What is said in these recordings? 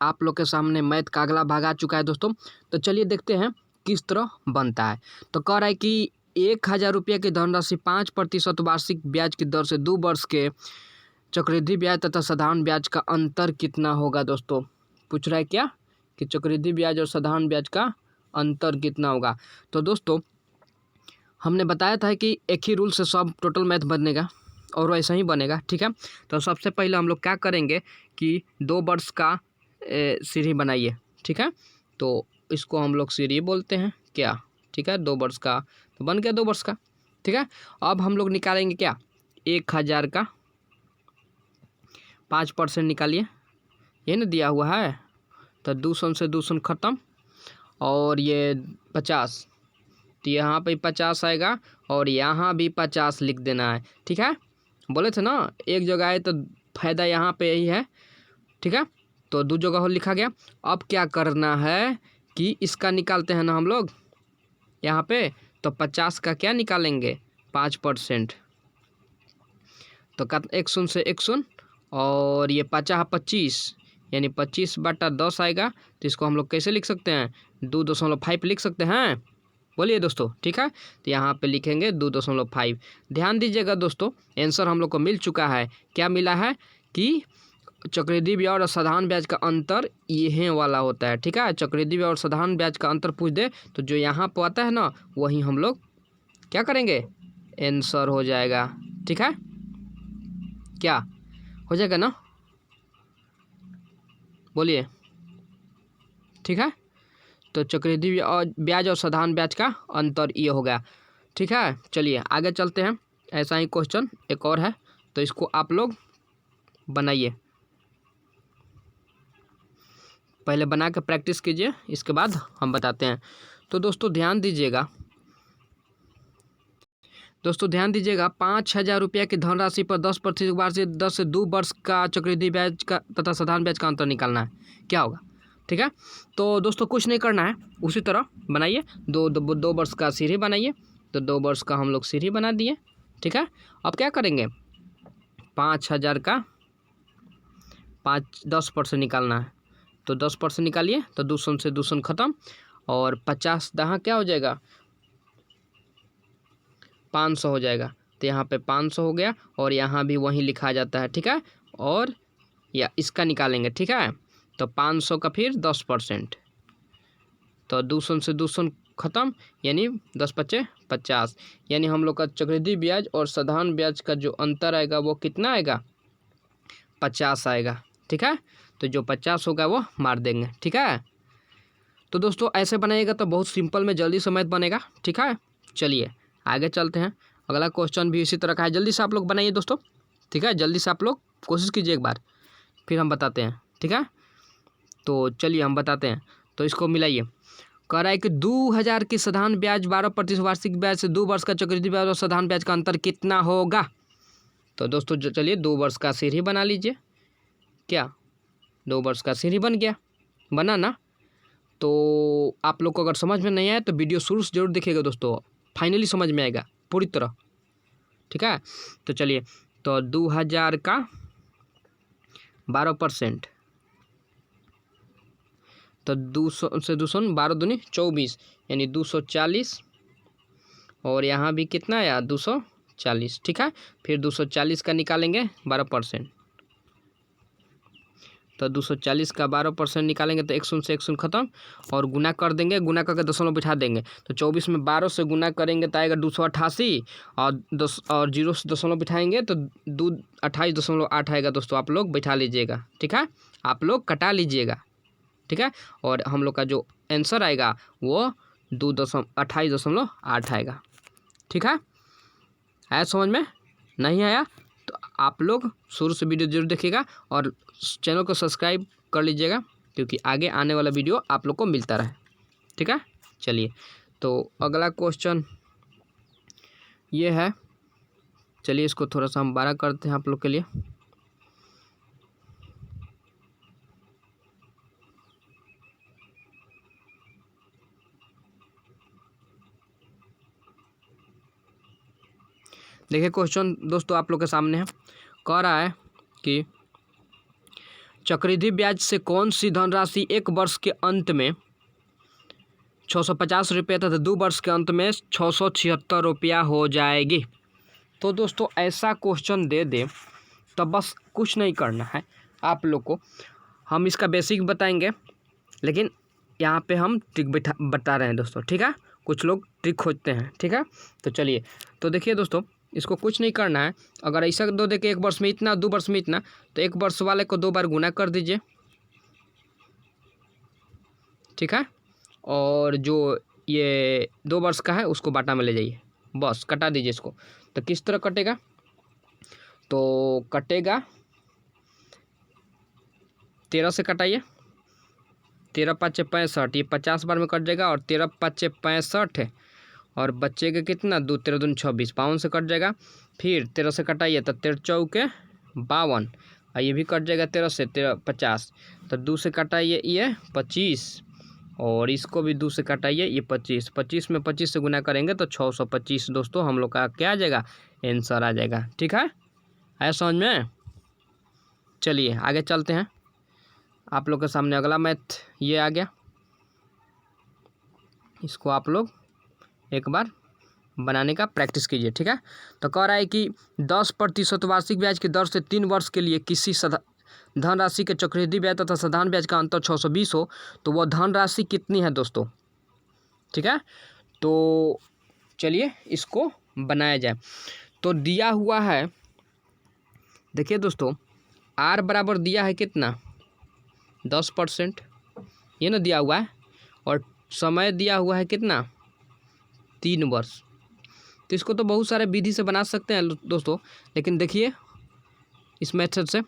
आप लोग के सामने मैथ का अगला भाग आ चुका है दोस्तों। तो चलिए देखते हैं किस तरह बनता है। तो कह रहा है कि 1000 रुपये की धनराशि 5% वार्षिक ब्याज की दर से 2 वर्ष के चक्रवृद्धि ब्याज तथा साधारण ब्याज का अंतर कितना होगा दोस्तों। पूछ रहा है क्या कि चक्रवृद्धि ब्याज और साधारण ब्याज का अंतर कितना होगा। तो दोस्तों हमने बताया था कि एक ही रूल से सब टोटल मैथ बनेगा और वैसा ही बनेगा, ठीक है। तो सबसे पहले हम लोग क्या करेंगे कि 2 वर्ष का सीढ़ी बनाइए, ठीक है। तो इसको हम लोग सीढ़ी बोलते हैं क्या, ठीक है। 2 वर्ष का तो बन गया 2 वर्ष का, ठीक है। अब हम लोग निकालेंगे क्या 1000 का 5% निकालिए, ये ना दिया हुआ है। तो 200 से 200 ख़त्म और ये 50, तो यहाँ पे 50 आएगा और यहाँ भी 50 लिख देना है, ठीक है। बोले थे ना एक जगह आए तो फायदा यहाँ पे यही है, ठीक है। तो 2 जगह हो लिखा गया। अब क्या करना है कि इसका निकालते हैं ना हम लोग यहाँ पे। तो 50 का क्या निकालेंगे 5%, तो 1 से 1 और ये 50 यानी 25/10 आएगा। तो इसको हम लोग कैसे लिख सकते हैं 2.5 लिख सकते हैं, बोलिए दोस्तों, ठीक है। तो यहाँ पे लिखेंगे 2.5। ध्यान दीजिएगा दोस्तों आंसर हम लोग को मिल चुका है। क्या मिला है कि चक्रवृद्धि ब्याज और साधारण ब्याज का अंतर ये वाला होता है, ठीक है। चक्रवृद्धि ब्याज और साधारण ब्याज का अंतर पूछ दे तो जो यहाँ पर आता है ना वही हम लोग क्या करेंगे आंसर हो जाएगा, ठीक है। क्या हो जाएगा ना, बोलिए, ठीक है। तो चक्रवृद्धि ब्याज और साधारण ब्याज का अंतर ये हो गया, ठीक है। चलिए आगे चलते हैं। ऐसा ही क्वेश्चन एक और है, तो इसको आप लोग बनाइए, पहले बना के प्रैक्टिस कीजिए, इसके बाद हम बताते हैं। तो दोस्तों ध्यान दीजिएगा, 5000 रुपये की धनराशि पर 10% वार्षिक दर से 2 वर्ष का चक्रवृद्धि ब्याज का तथा साधारण ब्याज का अंतर निकालना है, क्या होगा, ठीक है। तो दोस्तों कुछ नहीं करना है, उसी तरह बनाइए। 2 वर्ष का सीढ़ी बनाइए। तो 2 वर्ष का हम लोग सीढ़ी बना दिए, ठीक है। अब क्या करेंगे 5000 का 10% निकालना है। तो 10% निकालिए, तो 200 से 200 ख़त्म और 50 यहाँ क्या हो जाएगा 500 हो जाएगा। तो यहाँ पे 500 हो गया और यहाँ भी वहीं लिखा जाता है, ठीक है। और या इसका निकालेंगे, ठीक है। तो 500 का फिर 10%, तो 200 से 200 ख़त्म यानी 10×5 = 50, यानी हम लोग का चक्रवृद्धि ब्याज और साधारण ब्याज का जो अंतर आएगा वो कितना आएगा 50 आएगा, ठीक है। तो जो 50 होगा वो मार देंगे, ठीक है। तो दोस्तों ऐसे बनाइएगा तो बहुत सिंपल में जल्दी से मैथ बनेगा, ठीक है। चलिए आगे चलते हैं। अगला क्वेश्चन भी इसी तरह का है, जल्दी से आप लोग बनाइए दोस्तों, ठीक है। जल्दी से आप लोग कोशिश कीजिए एक बार, फिर हम बताते हैं, ठीक है। तो चलिए हम बताते हैं। तो इसको मिलाइए। कह रहा है कि 2000 की साधारण ब्याज 12% वार्षिक ब्याज से 2 वर्ष का चक्रवृद्धि ब्याज और साधारण ब्याज का अंतर कितना होगा। तो दोस्तों चलिए 2 वर्ष का सीढ़ी बना लीजिए। क्या 2 वर्ष का सीढ़ी बन गया, बना ना। तो आप लोग को अगर समझ में नहीं आया तो वीडियो शुरू से जरूर देखिएगा दोस्तों, फाइनली समझ में आएगा पूरी तरह, ठीक है। तो चलिए, तो 2000 का 12%, तो 200 से 200 12 दूनी 24 यानी 240 और यहाँ भी कितना आया 240, ठीक है। फिर 240 का निकालेंगे 12%, तो 240 का 12% निकालेंगे तो 1 से 1 ख़त्म और गुना कर देंगे, गुना करके दशमलव बिठा देंगे। तो 24 में 12 से गुना करेंगे तो आएगा 288 और 0 से दशमलव बिठाएंगे तो 28.8 आएगा दोस्तों। आप लोग बैठा लीजिएगा, ठीक है, आप लोग कटा लीजिएगा, ठीक है। और हम लोग का जो आंसर आएगा वो 28.8 आएगा, ठीक है। आया समझ में, नहीं आया तो आप लोग शुरू से वीडियो जरूर देखिएगा और चैनल को सब्सक्राइब कर लीजिएगा क्योंकि आगे आने वाला वीडियो आप लोग को मिलता रहे, ठीक है। चलिए तो अगला क्वेश्चन ये है, चलिए इसको थोड़ा सा हम बड़ा करते हैं आप लोग के लिए। देखिए क्वेश्चन दोस्तों आप लोग के सामने है। कह रहा है कि चक्रवृद्धि ब्याज से कौन सी धनराशि एक वर्ष के अंत में 650 रुपये तथा 2 वर्ष के अंत में 676 रुपया हो जाएगी। तो दोस्तों ऐसा क्वेश्चन दे दे तो बस कुछ नहीं करना है आप लोग को। हम इसका बेसिक बताएंगे, लेकिन यहाँ पे हम ट्रिक बता रहे हैं दोस्तों, ठीक है। कुछ लोग ट्रिक खोजते हैं, ठीक है। तो चलिए, तो देखिए दोस्तों, इसको कुछ नहीं करना है। अगर ऐसा दो दे कि एक वर्ष में इतना, 2 वर्ष में इतना, तो एक वर्ष वाले को 2 बार गुना कर दीजिए, ठीक है। और जो ये 2 वर्ष का है उसको बाटा में ले जाइए, बस कटा दीजिए इसको। तो किस तरह कटेगा, तो कटेगा 13 से कटाइए, 13 5 65, ये 50 बार में कट जाएगा। और 13 5 65 और बच्चे कितना 2 13 दूनी 26, 52 से कट जाएगा। फिर 13 से कटाइए तो 13 चौके 52, और ये भी कट जाएगा 13 से, 13 50, तो 2 से कटाइए ये 25, और इसको भी 2 से कटाइए ये 25, 25 में 25 से गुना करेंगे तो 625 दोस्तों हम लोग का क्या आ जाएगा, आंसर आ जाएगा, ठीक है। आया समझ में। चलिए आगे चलते हैं। आप लोग के सामने अगला मैथ ये आ गया, इसको आप लोग एक बार बनाने का प्रैक्टिस कीजिए, ठीक है। तो कह रहा है कि 10% वार्षिक ब्याज की दर से 3 वर्ष के लिए किसी धनराशि के चक्रवृद्धि ब्याज तथा साधारण ब्याज का अंतर 620 हो, तो वह धनराशि कितनी है दोस्तों, ठीक है। तो चलिए इसको बनाया जाए। तो दिया हुआ है, देखिए दोस्तों, आर बराबर दिया है कितना 10%, ये ना दिया हुआ है, और समय दिया हुआ है कितना 3 वर्ष। तो इसको तो बहुत सारे विधि से बना सकते हैं दोस्तों, लेकिन देखिए इस मेथड से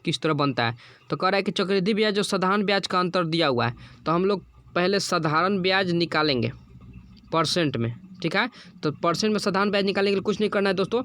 किस तरह बनता है। तो कह रहा है कि चक्रवृद्धि ब्याज और साधारण ब्याज का अंतर दिया हुआ है, तो हम लोग पहले साधारण ब्याज निकालेंगे परसेंट में, ठीक है। तो परसेंट में साधारण ब्याज निकालने के लिए कुछ नहीं करना है दोस्तों,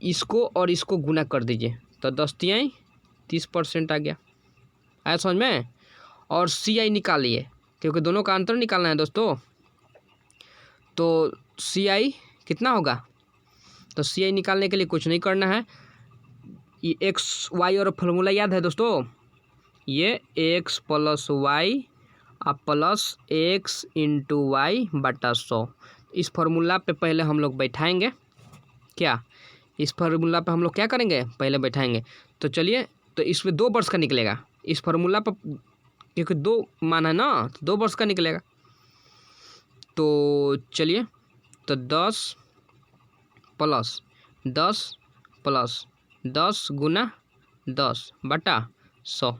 इसको और इसको गुना कर दीजिए, तो 10 तिहाई 30% आ गया। आया समझ में। और CI निकालिए, क्योंकि दोनों का अंतर निकालना है दोस्तों। तो CI कितना होगा, तो CI निकालने के लिए कुछ नहीं करना है, ये एक्स वाई और फॉर्मूला याद है दोस्तों, ये x + y plus x × y बटा 100। इस फार्मूला पे पहले हम लोग बैठाएंगे, क्या इस फार्मूला पे हम लोग क्या करेंगे, पहले बैठाएंगे। तो चलिए, तो इसमें 2 वर्ष का निकलेगा इस फार्मूला पर, क्योंकि 2 मान है ना, तो 2 वर्ष का निकलेगा। तो चलिए, तो 10 + 10 गुना 10 बटा 100,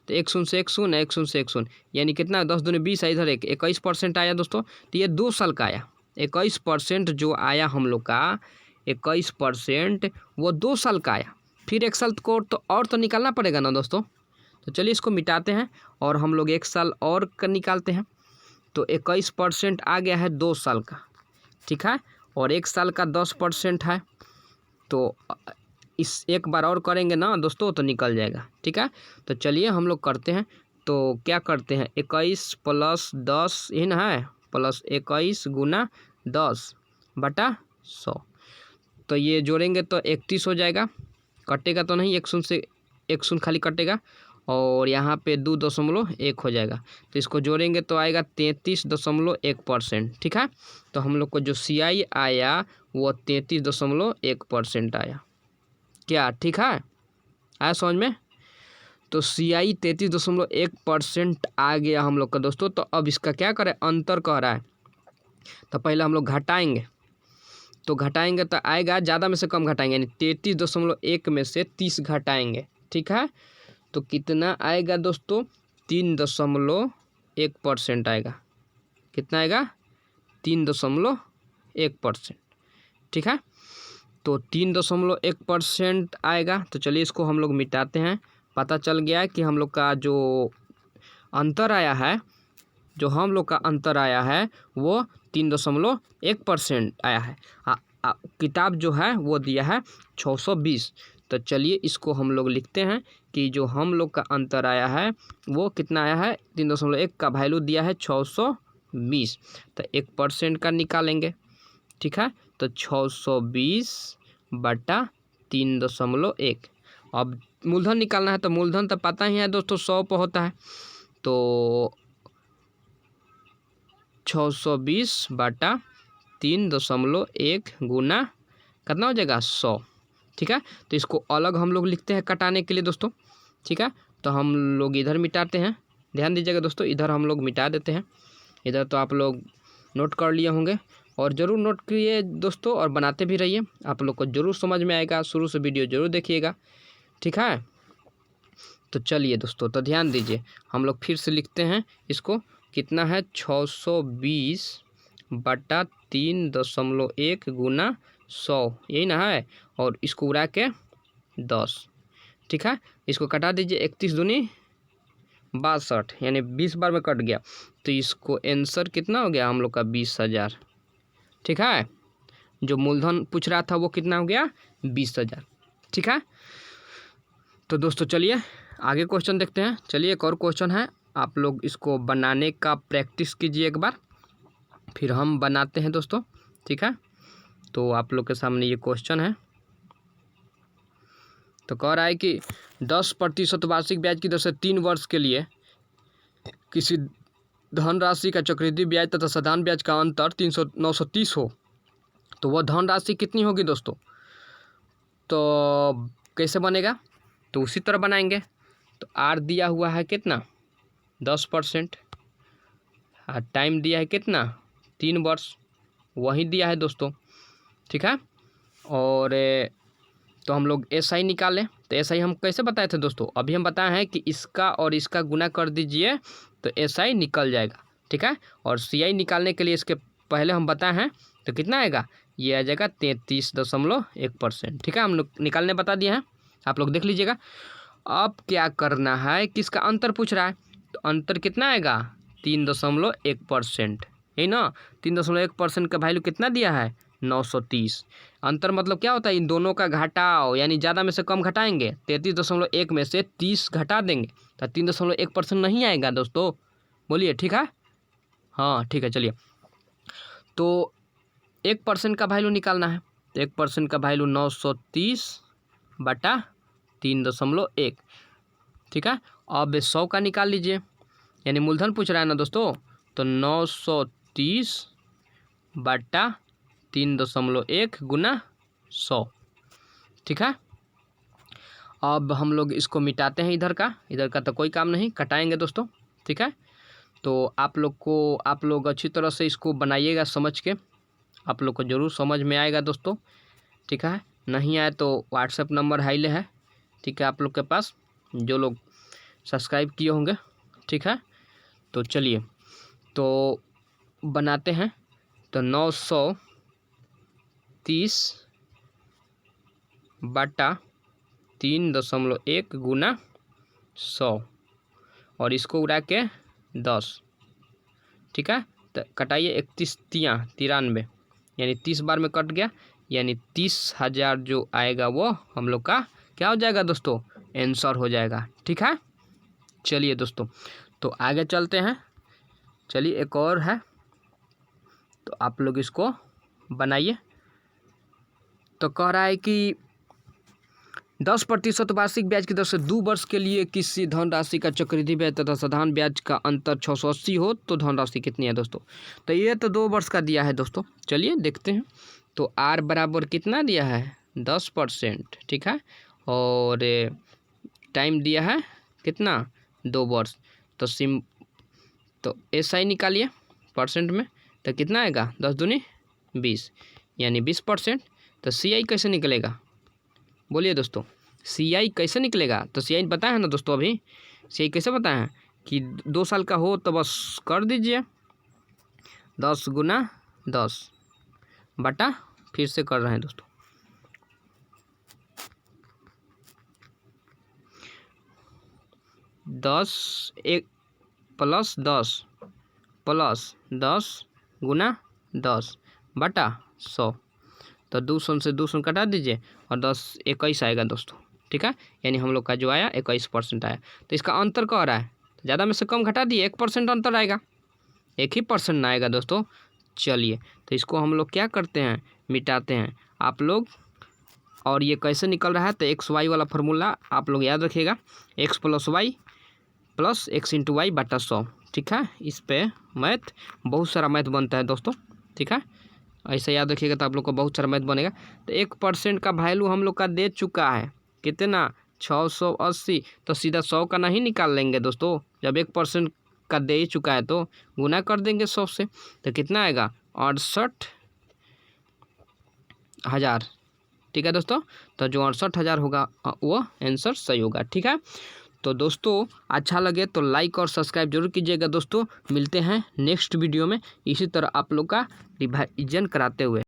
तो 1 शून्य से 1 शून्य, 1 शून्य से 1 शून्य, यानी कितना 10 दूनी 20 है, इधर 21% आया दोस्तों। तो ये 2 साल का आया, 21% जो आया हम लोग का 21% वो 2 साल का आया। फिर 1 साल को तो और तो निकालना पड़ेगा ना दोस्तों। तो चलिए इसको मिटाते हैं और हम लोग 1 साल और का निकालते हैं। तो 21% आ गया है 2 साल का, ठीक है। और 1 साल का 10% है, तो इस एक बार और करेंगे ना दोस्तों तो निकल जाएगा, ठीक है। तो चलिए हम लोग करते हैं। तो क्या करते हैं, 21 + 10 इन है, प्लस 21 गुना 10 बटा 100, तो ये जोड़ेंगे तो 31 हो जाएगा, कटेगा तो नहीं, 1 शून्य से 1 शून्य खाली कटेगा, और यहाँ पे 2.1 हो जाएगा। तो इसको जोड़ेंगे तो आएगा 33.1%, ठीक है। तो हम लोग को जो CI आया वो 33.1% आया, क्या ठीक है, आया समझ में। तो CI 33.1% आ गया हम लोग का दोस्तों। तो अब इसका क्या करें, अंतर कह रहा है, तो पहले हम लोग घटाएंगे। तो घटाएंगे तो आएगा, ज़्यादा में से कम घटाएंगे, यानी 33.1 में से 30 घटाएंगे, ठीक है। तो कितना आएगा दोस्तों, 3.1% आएगा। कितना आएगा, 3.1%, ठीक है। तो 3.1% आएगा। तो चलिए इसको हम लोग मिटाते हैं। पता चल गया है कि हम लोग का जो अंतर आया है, जो हम लोग का अंतर आया है वो 3.1% आया है। किताब जो है वो दिया है 620। तो चलिए इसको हम लोग लिखते हैं कि जो हम लोग का अंतर आया है वो कितना आया है, 3.1 का वैल्यू दिया है 620, तो 1% का निकालेंगे, ठीक है। तो 620 बटा 3.1, अब मूलधन निकालना है तो मूलधन तो पता ही है दोस्तों 100 पर होता है, तो 620 बटा 3.1 गुना कितना हो जाएगा 100। ठीक है, तो इसको अलग हम लोग लिखते हैं कटाने के लिए दोस्तों। ठीक है, तो हम लोग इधर मिटाते हैं, ध्यान दीजिएगा दोस्तों, इधर हम लोग मिटा देते हैं। इधर तो आप लोग नोट कर लिए होंगे और ज़रूर नोट करिए दोस्तों और बनाते भी रहिए, आप लोग को ज़रूर समझ में आएगा, शुरू से वीडियो ज़रूर देखिएगा। ठीक है, तो चलिए दोस्तों, तो ध्यान दीजिए, हम लोग फिर से लिखते हैं इसको, कितना है 620 बटा 3.1 गुना 100, यही ना है, और इसको उड़ा के 10। ठीक है, इसको कटा दीजिए, 31 दूनी 62, यानी 20 बार में कट गया, तो इसको आंसर कितना हो गया हम लोग का 20,000। ठीक है, जो मूलधन पूछ रहा था वो कितना हो गया 20,000। ठीक है, तो दोस्तों चलिए आगे क्वेश्चन देखते हैं। चलिए एक और क्वेश्चन है, आप लोग इसको बनाने का प्रैक्टिस कीजिए एक बार, फिर हम बनाते हैं दोस्तों। ठीक है, तो आप लोग के सामने ये क्वेश्चन है, तो कह रहा है कि 10% वार्षिक ब्याज की दर से 3 वर्ष के लिए किसी धनराशि का चक्रवृद्धि ब्याज तथा साधारण ब्याज का अंतर 930 हो, तो वह धनराशि कितनी होगी दोस्तों। तो कैसे बनेगा, तो उसी तरह बनाएंगे। तो आर दिया हुआ है कितना 10%, टाइम दिया है कितना 3 वर्ष, वही दिया है दोस्तों। ठीक है, और तो हम लोग SI निकालें, तो SI हम कैसे बताए थे दोस्तों, अभी हम बताए हैं कि इसका और इसका गुना कर दीजिए तो SI निकल जाएगा। ठीक है, और CI निकालने के लिए इसके पहले हम बताए हैं, तो कितना आएगा, ये आ जाएगा 33.1%। ठीक है, हम लोग निकालने बता दिए हैं, आप लोग देख लीजिएगा। अब क्या करना है, किसका अंतर पूछ रहा है, तो अंतर कितना आएगा 3.1%, यही ना, 3.1% का वैल्यू कितना दिया है 930। अंतर मतलब क्या होता है, इन दोनों का घटाओ, यानी ज़्यादा में से कम घटाएंगे, 33.1 में से 30 घटा देंगे तो 3.1% नहीं आएगा दोस्तों, बोलिए। ठीक है, हाँ ठीक है, चलिए, तो 1% का वैल्यू निकालना है, तो 1% का वैल्यू 930 बटा 3.1। ठीक है, अब 100 का निकाल लीजिए, यानी मूलधन पूछ रहा है ना दोस्तों, तो 930 बटा 3.1 गुना 100। ठीक है, अब हम लोग इसको मिटाते हैं, इधर का तो कोई काम नहीं, कटाएंगे दोस्तों। ठीक है, तो आप लोग अच्छी तरह से इसको बनाइएगा समझ के, आप लोग को ज़रूर समझ में आएगा दोस्तों। ठीक है, नहीं आए तो व्हाट्सएप नंबर हाईले है, ठीक है, आप लोग के पास, जो लोग सब्सक्राइब किए होंगे। ठीक है, तो चलिए तो बनाते हैं, तो 930 बटा 3.1 गुना 100 और इसको उड़ा के 10। ठीक है, तो कटाइए, 31 तियाँ 93, यानी 30 बार में कट गया, यानी 30,000 जो आएगा वो हम लोग का क्या हो जाएगा दोस्तों, आंसर हो जाएगा। ठीक है, चलिए दोस्तों, तो आगे चलते हैं। चलिए एक और है, तो आप लोग इसको बनाइए। तो कह रहा है कि 10% वार्षिक ब्याज की दर से 2 वर्ष के लिए किसी धनराशि का चक्रवृद्धि ब्याज तथा साधारण ब्याज का अंतर 680 हो, तो धनराशि कितनी है दोस्तों। तो ये तो 2 वर्ष का दिया है दोस्तों, चलिए देखते हैं। तो R बराबर कितना दिया है 10%। ठीक है, और टाइम दिया है कितना 2 वर्ष, तो SI निकालिए परसेंट में, तो कितना आएगा 10 दूनी 20, यानी 20%। तो CI कैसे निकलेगा, बोलिए दोस्तों, CI कैसे निकलेगा। तो CI पता है ना दोस्तों, अभी CI कैसे पता है कि 2 साल का हो तो बस कर दीजिए 10 गुना 10 बटा, फिर से कर रहे हैं दोस्तों, 10 1 प्लस 10 गुना 10 बटा 100, तो 200 से 200 कटा दीजिए और 10 21 आएगा दोस्तों। ठीक है, यानी हम लोग का जो आया 21% आया। तो इसका अंतर कह रहा है, ज़्यादा में से कम घटा दिए, 1% अंतर आएगा, 1 ही % ना आएगा दोस्तों। चलिए, तो इसको हम लोग क्या करते हैं, मिटाते हैं। आप लोग और ये कैसे निकल रहा है, तो एक्स वाई वाला फार्मूला आप लोग याद रखिएगा, x plus y plus x into y बटा 100। ठीक है, इस पे मैथ बहुत सारा मैथ बनता है दोस्तों। ठीक है, ऐसा याद रखिएगा तो आप लोग को बहुत सारा मैथ बनेगा। तो 1% का वैल्यू हम लोग का दे चुका है कितना, 680, तो सीधा 100 का नहीं निकाल लेंगे दोस्तों। जब 1% का दे ही चुका है तो गुना कर देंगे 100 से, तो कितना आएगा 68,000। ठीक है दोस्तों, तो जो 68,000 होगा वो आंसर सही होगा। ठीक है, तो दोस्तों अच्छा लगे तो लाइक और सब्सक्राइब जरूर कीजिएगा दोस्तों। मिलते हैं नेक्स्ट वीडियो में इसी तरह आप लोग का रिवाइजन कराते हुए।